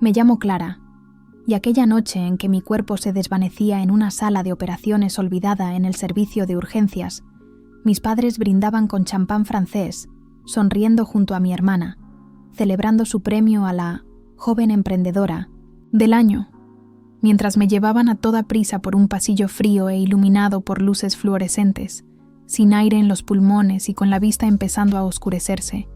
Me llamo Clara, y aquella noche en que mi cuerpo se desvanecía en una sala de operaciones olvidada en el servicio de urgencias, mis padres brindaban con champán francés, sonriendo junto a mi hermana, celebrando su premio a la joven emprendedora del año, mientras me llevaban a toda prisa por un pasillo frío e iluminado por luces fluorescentes, sin aire en los pulmones y con la vista empezando a oscurecerse,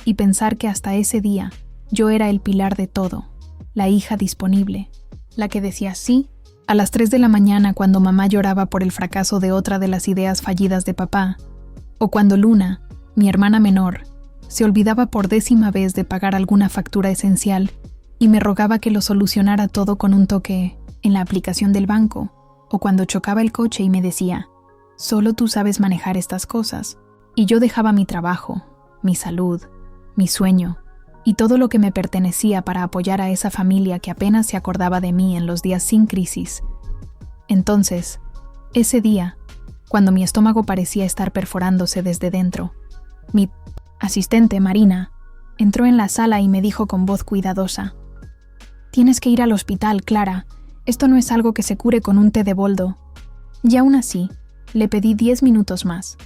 y pensar que hasta ese día yo era el pilar de todo, la hija disponible, la que decía sí a las 3 de la mañana cuando mamá lloraba por el fracaso de otra de las ideas fallidas de papá, o cuando Luna, mi hermana menor, se olvidaba por 10ª vez de pagar alguna factura esencial y me rogaba que lo solucionara todo con un toque en la aplicación del banco, o cuando chocaba el coche y me decía, solo tú sabes manejar estas cosas, y yo dejaba mi trabajo, mi salud, mi sueño, y todo lo que me pertenecía para apoyar a esa familia que apenas se acordaba de mí en los días sin crisis. Entonces, ese día, cuando mi estómago parecía estar perforándose desde dentro, mi asistente, Marina, entró en la sala y me dijo con voz cuidadosa, «Tienes que ir al hospital, Clara. Esto no es algo que se cure con un té de boldo». Y aún así, le pedí 10 minutos más,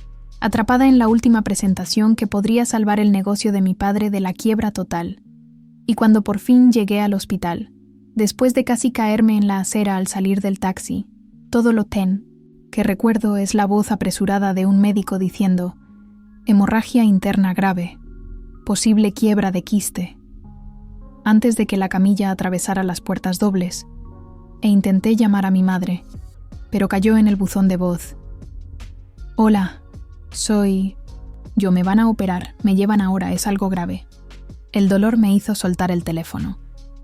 atrapada en la última presentación que podría salvar el negocio de mi padre de la quiebra total. Y cuando por fin llegué al hospital, después de casi caerme en la acera al salir del taxi, todo lo que recuerdo es la voz apresurada de un médico diciendo, hemorragia interna grave, posible quiebra de quiste, antes de que la camilla atravesara las puertas dobles, e intenté llamar a mi madre, pero cayó en el buzón de voz. Hola. Yo me van a operar, me llevan ahora, es algo grave. El dolor me hizo soltar el teléfono,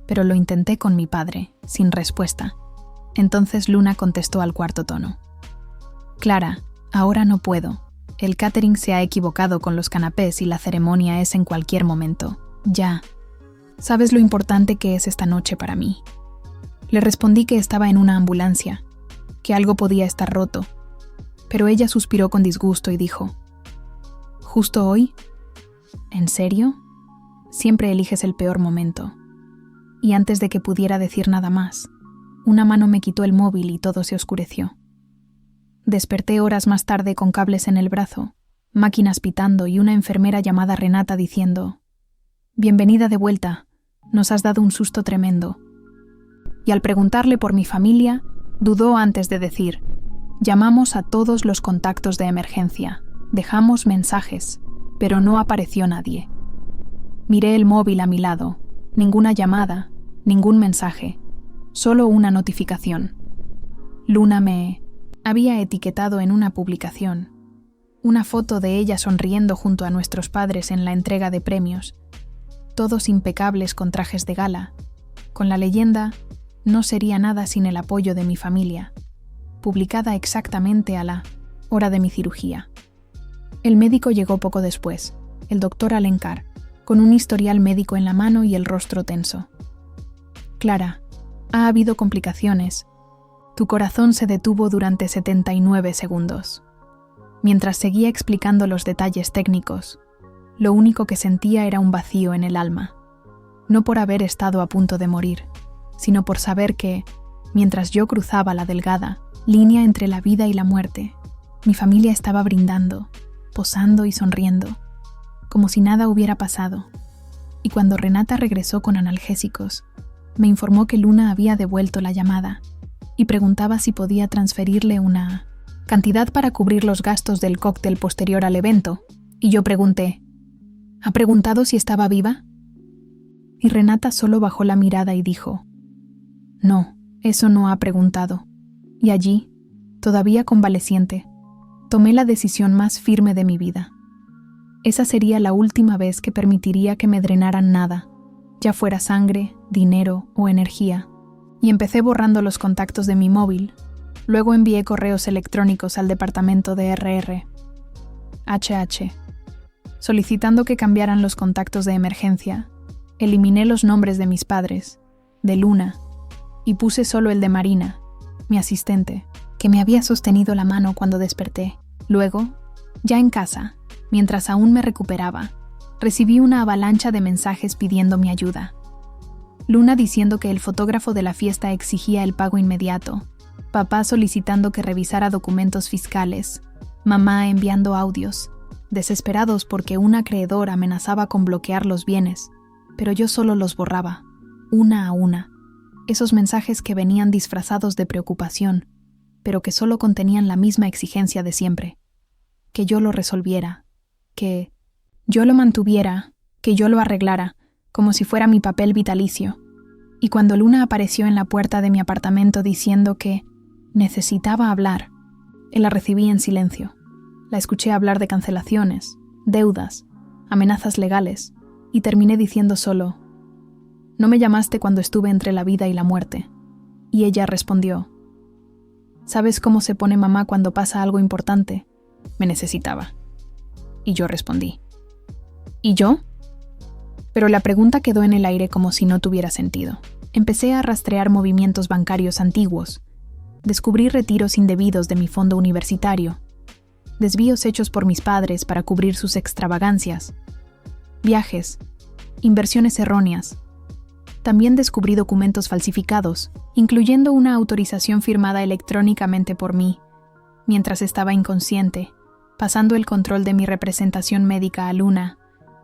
pero lo intenté con mi padre, sin respuesta. Entonces Luna contestó al cuarto tono. Clara, ahora no puedo. El catering se ha equivocado con los canapés y la ceremonia es en cualquier momento. Ya. ¿Sabes lo importante que es esta noche para mí? Le respondí que estaba en una ambulancia, que algo podía estar roto. Pero ella suspiró con disgusto y dijo, ¿justo hoy? ¿En serio? Siempre eliges el peor momento. Y antes de que pudiera decir nada más, una mano me quitó el móvil y todo se oscureció. Desperté horas más tarde con cables en el brazo, máquinas pitando y una enfermera llamada Renata diciendo, «Bienvenida de vuelta, nos has dado un susto tremendo». Y al preguntarle por mi familia, dudó antes de decir, «Llamamos a todos los contactos de emergencia, dejamos mensajes, pero no apareció nadie». Miré el móvil a mi lado, ninguna llamada, ningún mensaje, solo una notificación. Luna me había etiquetado en una publicación, una foto de ella sonriendo junto a nuestros padres en la entrega de premios, todos impecables con trajes de gala, con la leyenda «No sería nada sin el apoyo de mi familia», publicada exactamente a la hora de mi cirugía. El médico llegó poco después, el doctor Alencar, con un historial médico en la mano y el rostro tenso. «Clara, ha habido complicaciones. Tu corazón se detuvo durante 79 segundos». Mientras seguía explicando los detalles técnicos, lo único que sentía era un vacío en el alma. No por haber estado a punto de morir, sino por saber que, mientras yo cruzaba la delgada línea entre la vida y la muerte, mi familia estaba brindando, posando y sonriendo, como si nada hubiera pasado. Y cuando Renata regresó con analgésicos, me informó que Luna había devuelto la llamada y preguntaba si podía transferirle una cantidad para cubrir los gastos del cóctel posterior al evento, y yo pregunté, ¿ha preguntado si estaba viva? Y Renata solo bajó la mirada y dijo, no, eso no ha preguntado. Y allí, todavía convaleciente, tomé la decisión más firme de mi vida. Esa sería la última vez que permitiría que me drenaran nada, ya fuera sangre, dinero o energía, y empecé borrando los contactos de mi móvil. Luego envié correos electrónicos al departamento de HH, solicitando que cambiaran los contactos de emergencia. Eliminé los nombres de mis padres, de Luna, y puse solo el de Marina, mi asistente, que me había sostenido la mano cuando desperté. Luego, ya en casa, mientras aún me recuperaba, recibí una avalancha de mensajes pidiendo mi ayuda. Luna diciendo que el fotógrafo de la fiesta exigía el pago inmediato, papá solicitando que revisara documentos fiscales, mamá enviando audios, desesperados porque un acreedor amenazaba con bloquear los bienes, pero yo solo los borraba, una a una, esos mensajes que venían disfrazados de preocupación, pero que solo contenían la misma exigencia de siempre, que yo lo resolviera, que yo lo mantuviera, que yo lo arreglara, como si fuera mi papel vitalicio. Y cuando Luna apareció en la puerta de mi apartamento diciendo que necesitaba hablar, la recibí en silencio. La escuché hablar de cancelaciones, deudas, amenazas legales, y terminé diciendo solo: «No me llamaste cuando estuve entre la vida y la muerte». Y ella respondió: «¿Sabes cómo se pone mamá cuando pasa algo importante? Me necesitaba». Y yo respondí: «¿Y yo?». Pero la pregunta quedó en el aire como si no tuviera sentido. Empecé a rastrear movimientos bancarios antiguos. Descubrí retiros indebidos de mi fondo universitario, desvíos hechos por mis padres para cubrir sus extravagancias, viajes, inversiones erróneas. También descubrí documentos falsificados, incluyendo una autorización firmada electrónicamente por mí, mientras estaba inconsciente, pasando el control de mi representación médica a Luna,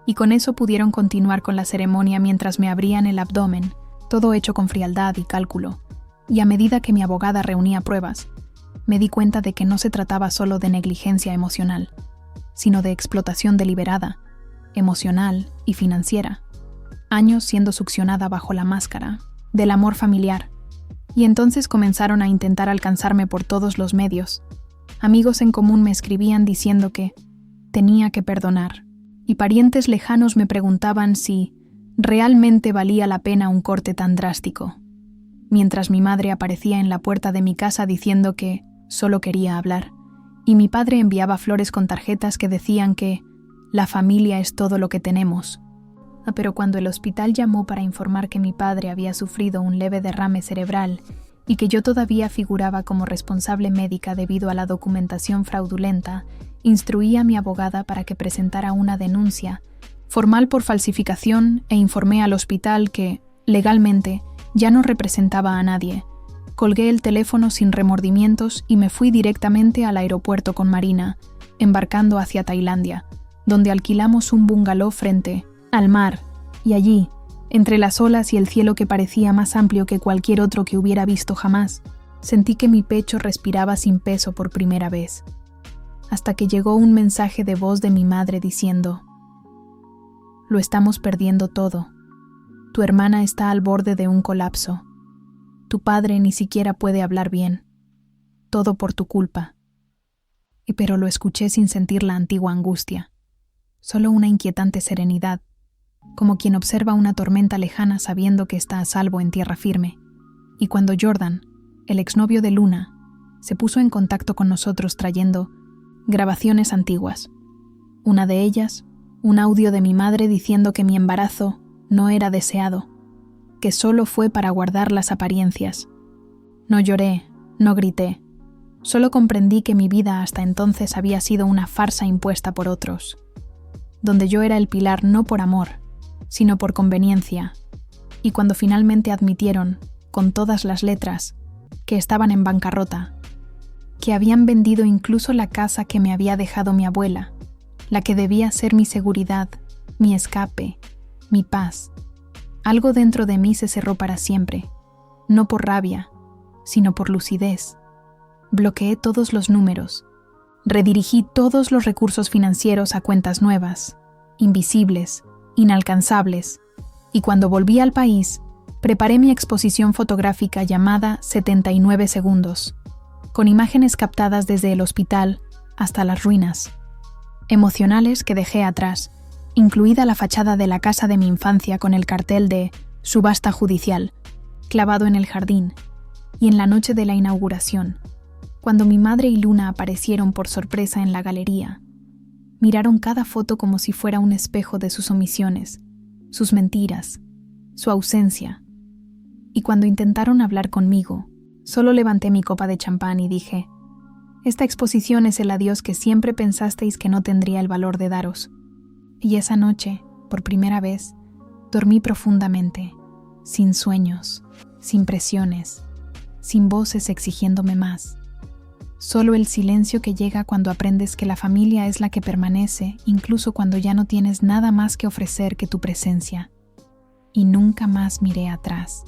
y con eso pudieron continuar con la ceremonia mientras me abrían el abdomen, todo hecho con frialdad y cálculo. Y a medida que mi abogada reunía pruebas, me di cuenta de que no se trataba solo de negligencia emocional, sino de explotación deliberada, emocional y financiera. Años siendo succionada bajo la máscara del amor familiar. Y entonces comenzaron a intentar alcanzarme por todos los medios. Amigos en común me escribían diciendo que tenía que perdonar, y parientes lejanos me preguntaban si realmente valía la pena un corte tan drástico, mientras mi madre aparecía en la puerta de mi casa diciendo que solo quería hablar, y mi padre enviaba flores con tarjetas que decían que la familia es todo lo que tenemos. Pero cuando el hospital llamó para informar que mi padre había sufrido un leve derrame cerebral y que yo todavía figuraba como responsable médica debido a la documentación fraudulenta, instruí a mi abogada para que presentara una denuncia formal por falsificación e informé al hospital que, legalmente, ya no representaba a nadie. Colgué el teléfono sin remordimientos y me fui directamente al aeropuerto con Marina, embarcando hacia Tailandia, donde alquilamos un bungalow frente al mar, y allí, entre las olas y el cielo que parecía más amplio que cualquier otro que hubiera visto jamás, sentí que mi pecho respiraba sin peso por primera vez, hasta que llegó un mensaje de voz de mi madre diciendo: «Lo estamos perdiendo todo. Tu hermana está al borde de un colapso. Tu padre ni siquiera puede hablar bien. Todo por tu culpa». Pero lo escuché sin sentir la antigua angustia, solo una inquietante serenidad, como quien observa una tormenta lejana sabiendo que está a salvo en tierra firme. Y cuando Jordan, el exnovio de Luna, se puso en contacto con nosotros trayendo grabaciones antiguas. Una de ellas, un audio de mi madre diciendo que mi embarazo no era deseado, que solo fue para guardar las apariencias. No lloré, no grité, solo comprendí que mi vida hasta entonces había sido una farsa impuesta por otros, donde yo era el pilar no por amor, sino por conveniencia, y cuando finalmente admitieron, con todas las letras, que estaban en bancarrota, que habían vendido incluso la casa que me había dejado mi abuela, la que debía ser mi seguridad, mi escape, mi paz, algo dentro de mí se cerró para siempre, no por rabia, sino por lucidez. Bloqueé todos los números, redirigí todos los recursos financieros a cuentas nuevas, invisibles, inalcanzables, y cuando volví al país, preparé mi exposición fotográfica llamada 79 segundos, con imágenes captadas desde el hospital hasta las ruinas, emocionales que dejé atrás, incluida la fachada de la casa de mi infancia con el cartel de subasta judicial, clavado en el jardín, y en la noche de la inauguración, cuando mi madre y Luna aparecieron por sorpresa en la galería, miraron cada foto como si fuera un espejo de sus omisiones, sus mentiras, su ausencia. Y cuando intentaron hablar conmigo, solo levanté mi copa de champán y dije: «Esta exposición es el adiós que siempre pensasteis que no tendría el valor de daros». Y esa noche, por primera vez, dormí profundamente, sin sueños, sin presiones, sin voces exigiéndome más. Solo el silencio que llega cuando aprendes que la familia es la que permanece, incluso cuando ya no tienes nada más que ofrecer que tu presencia. Y nunca más miré atrás.